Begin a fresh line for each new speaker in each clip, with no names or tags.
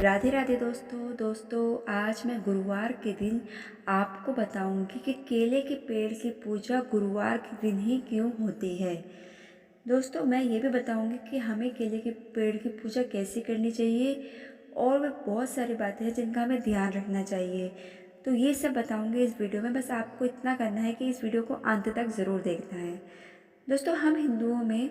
राधे राधे दोस्तों आज मैं गुरुवार के दिन आपको बताऊंगी कि केले के पेड़ की पूजा गुरुवार के दिन ही क्यों होती है। दोस्तों मैं ये भी बताऊंगी कि हमें केले के पेड़ की पूजा कैसे करनी चाहिए और भी बहुत सारी बातें हैं जिनका हमें ध्यान रखना चाहिए। तो ये सब बताऊंगी इस वीडियो में। बस आपको इतना करना है कि इस वीडियो को अंत तक ज़रूर देखना है। दोस्तों हम हिंदुओं में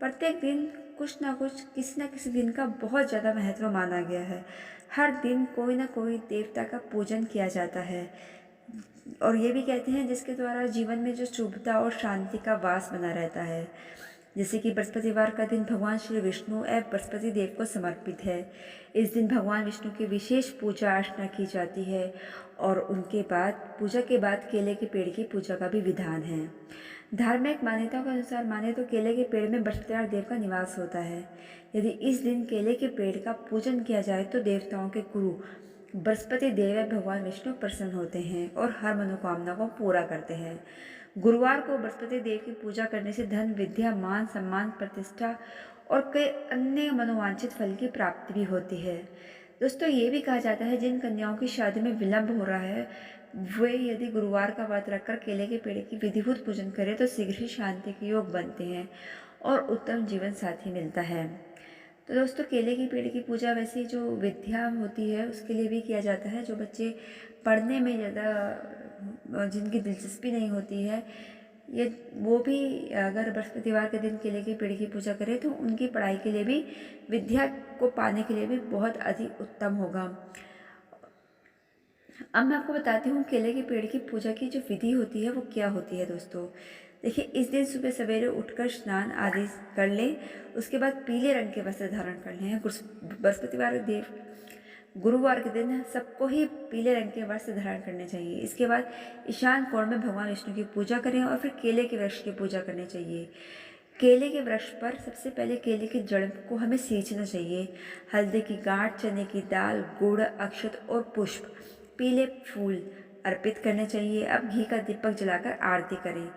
प्रत्येक दिन कुछ ना कुछ किसी न किसी दिन का बहुत ज़्यादा महत्व माना गया है। हर दिन कोई ना कोई देवता का पूजन किया जाता है और ये भी कहते हैं जिसके द्वारा जीवन में जो शुभता और शांति का वास बना रहता है। जैसे कि बृहस्पतिवार का दिन भगवान श्री विष्णु एवं बृहस्पति देव को समर्पित है। इस दिन भगवान विष्णु की विशेष पूजा अर्चना की जाती है और उनके बाद पूजा के बाद केले के पेड़ की पूजा का भी विधान है। धार्मिक मान्यताओं के अनुसार माने तो केले के पेड़ में बृहस्पतिवार देव का निवास होता है। यदि इस दिन केले के पेड़ का पूजन किया जाए तो देवताओं के गुरु बृहस्पति देव या भगवान विष्णु प्रसन्न होते हैं और हर मनोकामना को पूरा करते हैं। गुरुवार को बृहस्पति देव की पूजा करने से धन, विद्या, मान सम्मान, प्रतिष्ठा और कई अन्य मनोवांछित फल की प्राप्ति भी होती है। दोस्तों ये भी कहा जाता है जिन कन्याओं की शादी में विलंब हो रहा है वे यदि गुरुवार का व्रत रखकर केले के पेड़ की विधिवत पूजन करें तो शीघ्र ही शांति के योग बनते हैं और उत्तम जीवन साथी मिलता है। तो दोस्तों केले के पेड़ की पूजा वैसे जो विद्या होती है उसके लिए भी किया जाता है। जो बच्चे पढ़ने में ज़्यादा जिनकी दिलचस्पी नहीं होती है ये वो भी अगर बृहस्पतिवार के दिन केले के पेड़ की पूजा करें तो उनकी पढ़ाई के लिए भी, विद्या को पाने के लिए भी बहुत अधिक उत्तम होगा। अब मैं आपको बताती हूँ केले के पेड़ की पूजा की जो विधि होती है वो क्या होती है। दोस्तों देखिए, इस दिन सुबह सवेरे उठकर स्नान आदि कर लें। उसके बाद पीले रंग के वस्त्र धारण कर लें। बृहस्पतिवार देव गुरुवार के दिन सबको ही पीले रंग के वस्त्र धारण करने चाहिए। इसके बाद ईशान कोण में भगवान विष्णु की पूजा करें और फिर केले के वृक्ष की पूजा करनी चाहिए। केले के वृक्ष पर सबसे पहले केले की जड़ को हमें सींचना चाहिए। हल्दी की गांठ, चने की दाल, गुड़, अक्षत और पुष्प, पीले फूल अर्पित करने चाहिए। अब घी का दीपक जलाकर आरती करें,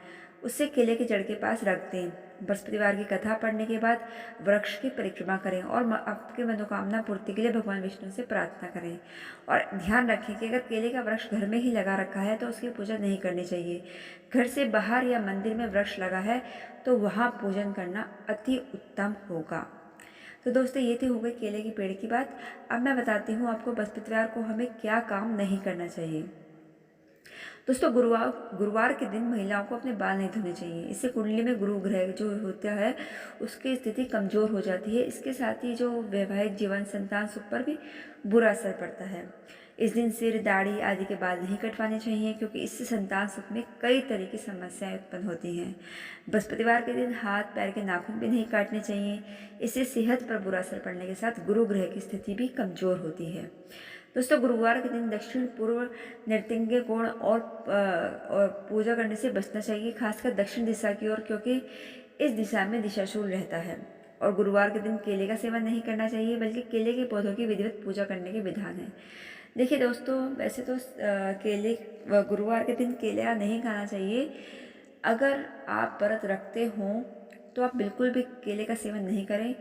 उससे केले के जड़ के पास रख दें। बृहस्पतिवार की कथा पढ़ने के बाद वृक्ष की परिक्रमा करें और आपके मनोकामना पूर्ति के लिए भगवान विष्णु से प्रार्थना करें। और ध्यान रखें कि अगर केले का वृक्ष घर में ही लगा रखा है तो उसकी पूजा नहीं करनी चाहिए। घर से बाहर या मंदिर में वृक्ष लगा है तो वहाँ पूजन करना अति उत्तम होगा। तो दोस्तों ये थी हो गई केले की पेड़ की बात। अब मैं बताती हूँ आपको बृहस्पतिवार को हमें क्या काम नहीं करना चाहिए। दोस्तों गुरुवार के दिन महिलाओं को अपने बाल नहीं धोने चाहिए। इससे कुंडली में गुरु ग्रह जो होता है उसकी स्थिति कमजोर हो जाती है। इसके साथ ही जो वैवाहिक जीवन, संतान सुख पर भी बुरा असर पड़ता है। इस दिन सिर, दाढ़ी आदि के बाल नहीं कटवाने चाहिए क्योंकि इससे संतान सुख में कई तरह की समस्याएं उत्पन्न होती हैं। बृहस्पतिवार के दिन हाथ पैर के नाखून भी नहीं काटने चाहिए। इससे सेहत पर बुरा असर पड़ने के साथ गुरु ग्रह की स्थिति भी कमजोर होती है। दोस्तों गुरुवार के दिन दक्षिण पूर्व नृत्यंगीय कोण और पूजा करने से बचना चाहिए, खासकर दक्षिण दिशा की ओर, क्योंकि इस दिशा में दिशाशूल रहता है। और गुरुवार के दिन केले का सेवन नहीं करना चाहिए बल्कि केले के पौधों की विधिवत पूजा करने के विधान है। देखिए दोस्तों वैसे तो गुरुवार के दिन केला नहीं खाना चाहिए। अगर आप व्रत रखते हों तो आप बिल्कुल भी केले का सेवन नहीं करें।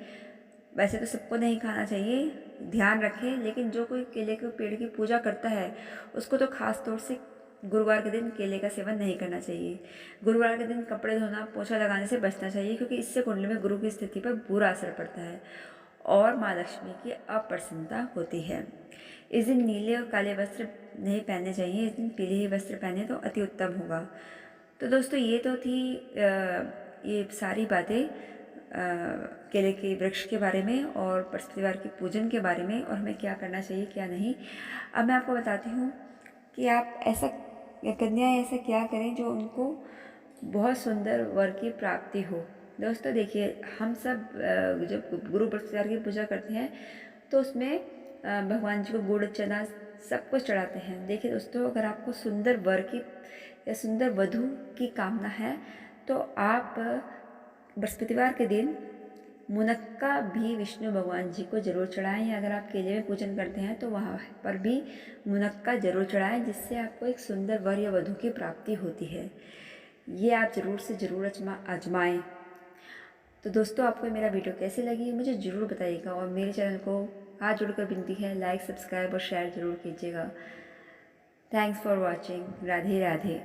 वैसे तो सबको नहीं खाना चाहिए, ध्यान रखें, लेकिन जो कोई केले के पेड़ की पूजा करता है उसको तो खास तौर से गुरुवार के दिन केले का सेवन नहीं करना चाहिए। गुरुवार के दिन कपड़े धोना, पोछा लगाने से बचना चाहिए क्योंकि इससे कुंडली में गुरु की स्थिति पर बुरा असर पड़ता है और माँ लक्ष्मी की अप्रसन्नता होती है। इस दिन नीले और काले वस्त्र नहीं पहनने चाहिए। इस दिन पीले ही वस्त्र पहने तो अति उत्तम होगा। तो दोस्तों ये तो थी ये सारी बातें केले के वृक्ष के बारे में और बृहस्पतिवार के पूजन के बारे में और हमें क्या करना चाहिए क्या नहीं। अब मैं आपको बताती हूँ कि आप ऐसा कन्याएं ऐसा क्या करें जो उनको बहुत सुंदर वर की प्राप्ति हो। दोस्तों देखिए, हम सब जब गुरु बृहस्पतिवार की पूजा करते हैं तो उसमें भगवान जी को गुड़, चना सब कुछ चढ़ाते हैं। देखिए दोस्तों, अगर आपको सुंदर वर की या सुंदर वधू की कामना है तो आप बृहस्पतिवार के दिन मुनक्का भी विष्णु भगवान जी को जरूर चढ़ाएं, या अगर आप केले में पूजन करते हैं तो वहाँ पर भी मुनक्का जरूर चढ़ाएं, जिससे आपको एक सुंदर वर या वधू की प्राप्ति होती है। ये आप ज़रूर से ज़रूर आजमाएं। तो दोस्तों आपको मेरा वीडियो कैसी लगी मुझे ज़रूर बताइएगा और मेरे चैनल को हाथ जोड़कर विनती है, लाइक सब्सक्राइब और शेयर ज़रूर कीजिएगा। Thanks for watching. Radhe Radhe.